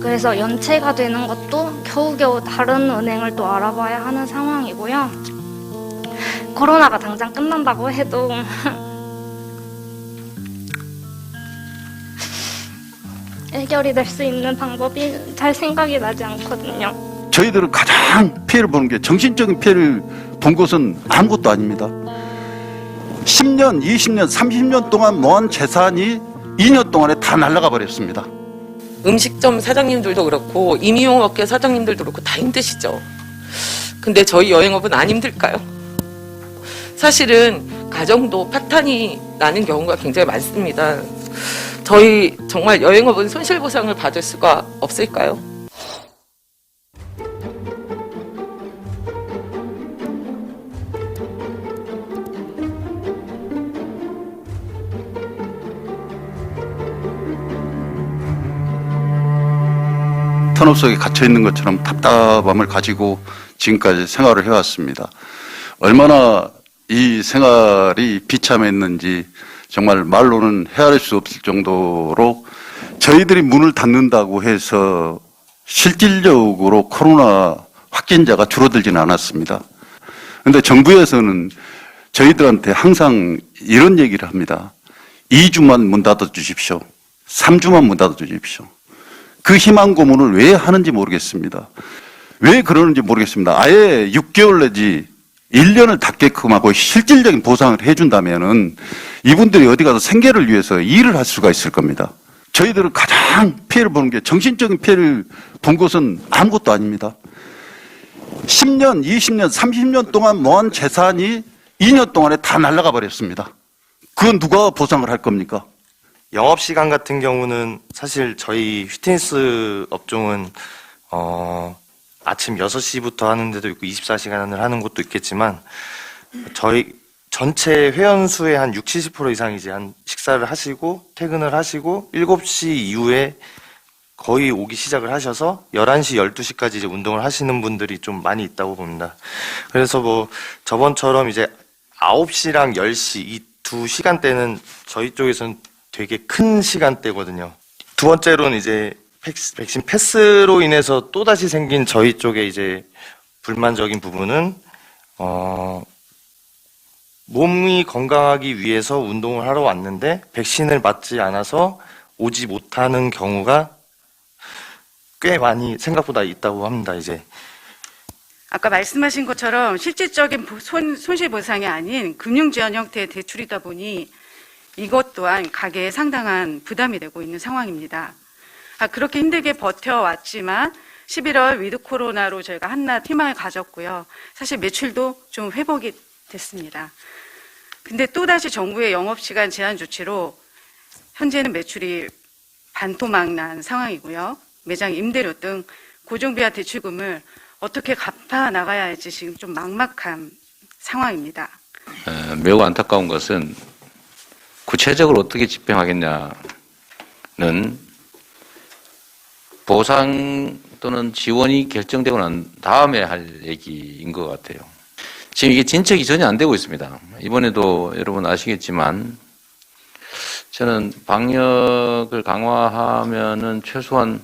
그래서 연체가 되는 것도 겨우겨우 다른 은행을 또 알아봐야 하는 상황이고요. 코로나가 당장 끝난다고 해도 해결이 될 수 있는 방법이 잘 생각이 나지 않거든요. 저희들은 가장 피해를 보는 게 정신적인 피해를 본 것은 아무것도 아닙니다. 10년, 20년, 30년 동안 모은 재산이 2년 동안에 다 날아가 버렸습니다. 음식점 사장님들도 그렇고 임의용업계 사장님들도 그렇고 다 힘드시죠. 근데 저희 여행업은 안 힘들까요? 사실은 가정도 파탄이 나는 경우가 굉장히 많습니다. 저희 정말 여행업은 손실보상을 받을 수가 없을까요? 터널 속에 갇혀 있는 것처럼 답답함을 가지고 지금까지 생활을 해왔습니다. 얼마나 이 생활이 비참했는지 정말 말로는 헤아릴 수 없을 정도로 저희들이 문을 닫는다고 해서 실질적으로 코로나 확진자가 줄어들지는 않았습니다. 그런데 정부에서는 저희들한테 항상 이런 얘기를 합니다. 2주만 문 닫아 주십시오. 3주만 문 닫아 주십시오. 그 희망 고문을 왜 하는지 모르겠습니다. 왜 그러는지 모르겠습니다. 아예 6개월 내지 1년을 닫게끔 하고 실질적인 보상을 해준다면은 이분들이 어디 가서 생계를 위해서 일을 할 수가 있을 겁니다. 저희들은 가장 피해를 보는 게 정신적인 피해를 본 것은 아무것도 아닙니다. 10년, 20년, 30년 동안 모은 재산이 2년 동안에 다 날아가 버렸습니다. 그건 누가 보상을 할 겁니까? 영업시간 같은 경우는 사실 저희 휘트니스 업종은 아침 6시부터 하는 데도 있고 24시간을 하는 곳도 있겠지만 저희 전체 회원수의 한 60, 70% 이상이 이제 한 식사를 하시고 퇴근을 하시고 7시 이후에 거의 오기 시작을 하셔서 11시, 12시까지 이제 운동을 하시는 분들이 좀 많이 있다고 봅니다. 그래서 뭐 저번처럼 이제 9시랑 10시 이 두 시간대는 저희 쪽에서는 되게 큰 시간대거든요. 두 번째로는 이제 백신 패스로 인해서 또다시 생긴 저희 쪽에 이제 불만적인 부분은 몸이 건강하기 위해서 운동을 하러 왔는데 백신을 맞지 않아서 오지 못하는 경우가 꽤 많이 생각보다 있다고 합니다. 이제 아까 말씀하신 것처럼 실질적인 손실보상이 아닌 금융지원 형태의 대출이다 보니 이것 또한 가게에 상당한 부담이 되고 있는 상황입니다. 그렇게 힘들게 버텨왔지만 11월 위드 코로나로 저희가 한낱 희망을 가졌고요. 사실 매출도 좀 회복이 됐습니다. 근데 또다시 정부의 영업시간 제한 조치로 현재는 매출이 반토막 난 상황이고요. 매장 임대료 등 고정비와 대출금을 어떻게 갚아 나가야 할지 지금 좀 막막한 상황입니다. 매우 안타까운 것은 구체적으로 어떻게 집행하겠냐는 보상 또는 지원이 결정되고 난 다음에 할 얘기인 것 같아요. 지금 이게 진척이 전혀 안 되고 있습니다. 이번에도 여러분 아시겠지만 저는 방역을 강화하면은 최소한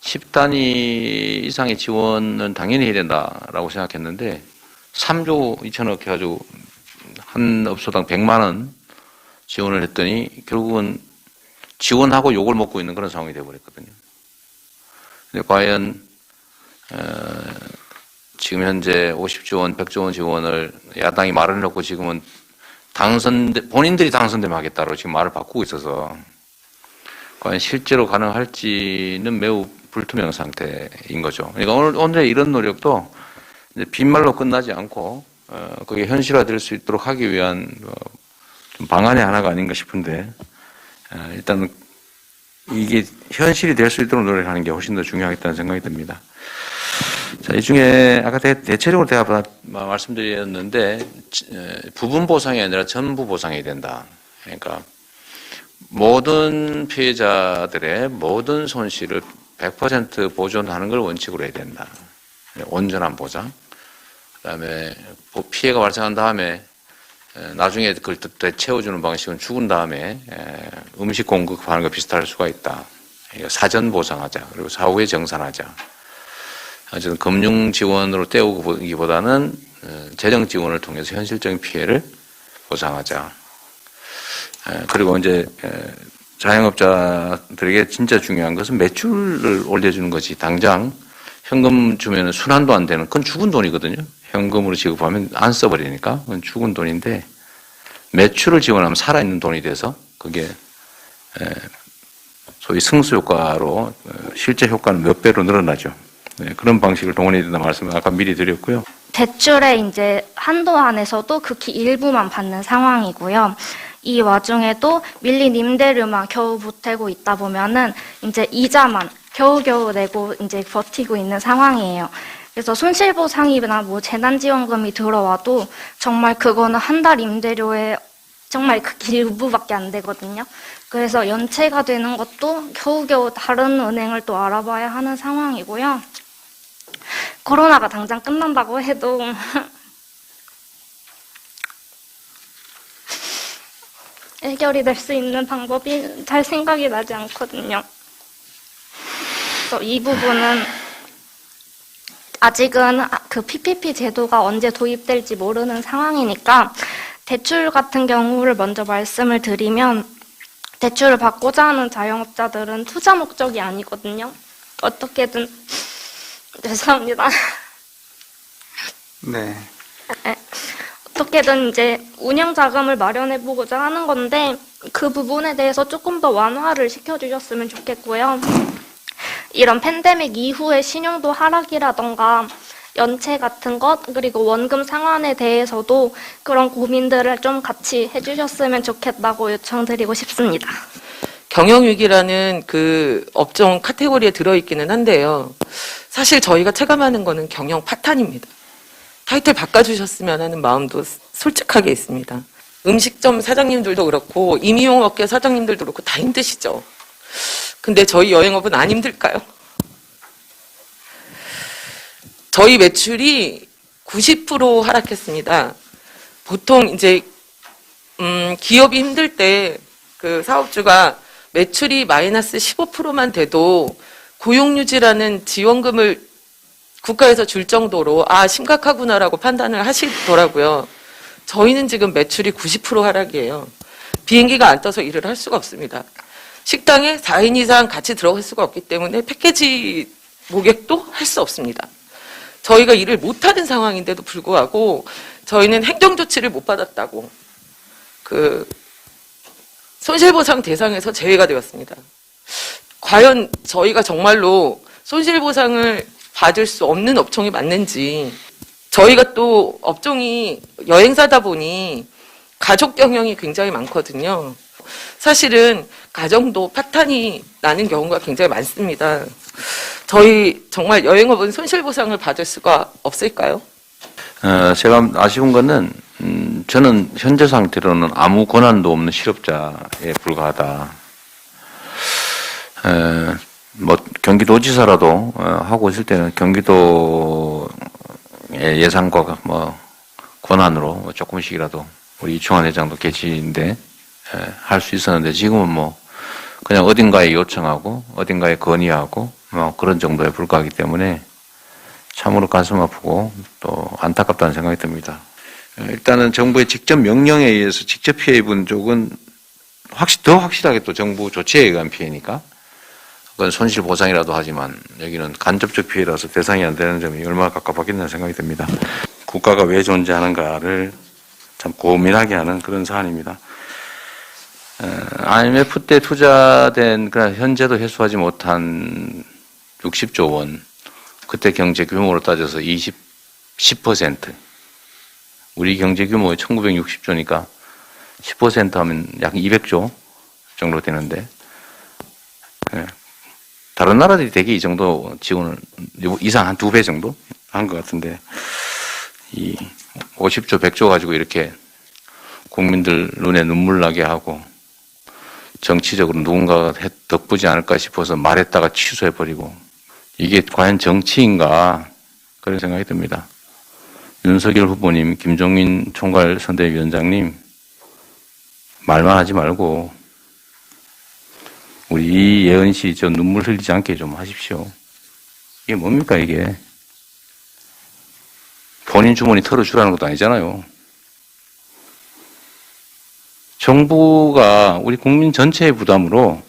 10단위 이상의 지원은 당연히 해야 된다라고 생각했는데 3조 2천억 해가지고 한 업소당 100만 원 지원을 했더니 결국은 지원하고 욕을 먹고 있는 그런 상황이 되어버렸거든요. 근데 과연 지금 현재 50조 원, 100조 원 지원을 야당이 말을 놓고 지금은 본인들이 당선되면 하겠다고 지금 말을 바꾸고 있어서 과연 실제로 가능할지는 매우 불투명 상태인 거죠. 그러니까 오늘 이런 노력도 이제 빈말로 끝나지 않고 그게 현실화될 수 있도록 하기 위한 좀 방안의 하나가 아닌가 싶은데 일단 이게 현실이 될 수 있도록 노력하는 게 훨씬 더 중요하겠다는 생각이 듭니다. 자, 이 중에 아까 대체적으로 제가 말씀드렸는데 부분 보상이 아니라 전부 보상이 된다. 그러니까 모든 피해자들의 모든 손실을 100% 보존하는 걸 원칙으로 해야 된다. 온전한 보장. 그다음에 피해가 발생한 다음에 나중에 그걸 되채워주는 방식은 죽은 다음에 음식 공급하는 거 비슷할 수가 있다. 사전 보상하자. 그리고 사후에 정산하자. 어쨌든 금융 지원으로 때우기보다는 재정 지원을 통해서 현실적인 피해를 보상하자. 그리고 이제 자영업자들에게 진짜 중요한 것은 매출을 올려주는 것이 당장 현금 주면 순환도 안 되는 그건 죽은 돈이거든요. 현금으로 지급하면 안 써버리니까 그건 죽은 돈인데 매출을 지원하면 살아있는 돈이 돼서 그게 소위 승수 효과로 실제 효과는 몇 배로 늘어나죠. 네, 그런 방식을 동원해야 된다 말씀을 아까 미리 드렸고요. 대출의 이제 한도 안에서도 극히 일부만 받는 상황이고요. 이 와중에도 밀린 임대료만 겨우 보태고 있다 보면은 이제 이자만 겨우겨우 내고 이제 버티고 있는 상황이에요. 그래서 손실보상이나 뭐 재난지원금이 들어와도 정말 그거는 한 달 임대료에 정말 극히 일부밖에 안 되거든요. 그래서 연체가 되는 것도 겨우겨우 다른 은행을 또 알아봐야 하는 상황이고요. 코로나가 당장 끝난다고 해도 해결이 될 수 있는 방법이 잘 생각이 나지 않거든요. 그래서 이 부분은 아직은 그 PPP 제도가 언제 도입될지 모르는 상황이니까 대출 같은 경우를 먼저 말씀을 드리면 대출을 받고자 하는 자영업자들은 투자 목적이 아니거든요. 어떻게든 죄송합니다. 네. 어떻게든 이제 운영 자금을 마련해 보고자 하는 건데 그 부분에 대해서 조금 더 완화를 시켜주셨으면 좋겠고요. 이런 팬데믹 이후의 신용도 하락이라던가 연체 같은 것 그리고 원금 상환에 대해서도 그런 고민들을 좀 같이 해주셨으면 좋겠다고 요청드리고 싶습니다. 경영위기라는 그 업종 카테고리에 들어있기는 한데요. 사실 저희가 체감하는 거는 경영 파탄입니다. 타이틀 바꿔주셨으면 하는 마음도 솔직하게 있습니다. 음식점 사장님들도 그렇고 임의용업계 사장님들도 그렇고 다 힘드시죠. 근데 저희 여행업은 안 힘들까요? 저희 매출이 90% 하락했습니다. 보통 이제 기업이 힘들 때 그 사업주가 매출이 마이너스 15%만 돼도 고용유지라는 지원금을 국가에서 줄 정도로 심각하구나라고 판단을 하시더라고요. 저희는 지금 매출이 90% 하락이에요. 비행기가 안 떠서 일을 할 수가 없습니다. 식당에 4인 이상 같이 들어갈 수가 없기 때문에 패키지 모객도 할 수 없습니다. 저희가 일을 못하는 상황인데도 불구하고 저희는 행정조치를 못 받았다고 그 손실보상 대상에서 제외가 되었습니다. 과연 저희가 정말로 손실보상을 받을 수 없는 업종이 맞는지, 저희가 또 업종이 여행사다 보니 가족 경영이 굉장히 많거든요. 사실은 가정도 파탄이 나는 경우가 굉장히 많습니다. 저희 정말 여행업은 손실보상을 받을 수가 없을까요? 제가 아쉬운 거는 저는 현재 상태로는 아무 권한도 없는 실업자에 불과하다. 뭐 경기도지사라도 하고 있을 때는 경기도의 예산과 뭐 권한으로 조금씩이라도 우리 이충환 회장도 계시는데 할 수 있었는데 지금은 뭐 그냥 어딘가에 요청하고 어딘가에 건의하고 뭐 그런 정도에 불과하기 때문에 참으로 가슴 아프고 또 안타깝다는 생각이 듭니다. 일단은 정부의 직접 명령에 의해서 직접 피해 입은 쪽은 더 확실하게 또 정부 조치에 의한 피해니까 그건 손실보상이라도 하지만 여기는 간접적 피해라서 대상이 안 되는 점이 얼마나 갑갑하겠다는 생각이 듭니다. 국가가 왜 존재하는가를 참 고민하게 하는 그런 사안입니다. IMF 때 투자된 그러나 현재도 회수하지 못한 60조 원, 그때 경제 규모로 따져서 10%. 우리 경제 규모의 1960조니까 10% 하면 약 200조 정도 되는데, 다른 나라들이 대개 이 정도 지원을 이상 한 2배 정도 한 것 같은데, 이 50조, 100조 가지고 이렇게 국민들 눈에 눈물 나게 하고 정치적으로 누군가가 덕보지 않을까 싶어서 말했다가 취소해버리고 이게 과연 정치인가 그런 생각이 듭니다. 윤석열 후보님, 김종인 총괄선대위원장님 말만 하지 말고 우리 이예은 씨 저 눈물 흘리지 않게 좀 하십시오. 이게 뭡니까 이게? 본인 주머니 털어주라는 것도 아니잖아요. 정부가 우리 국민 전체의 부담으로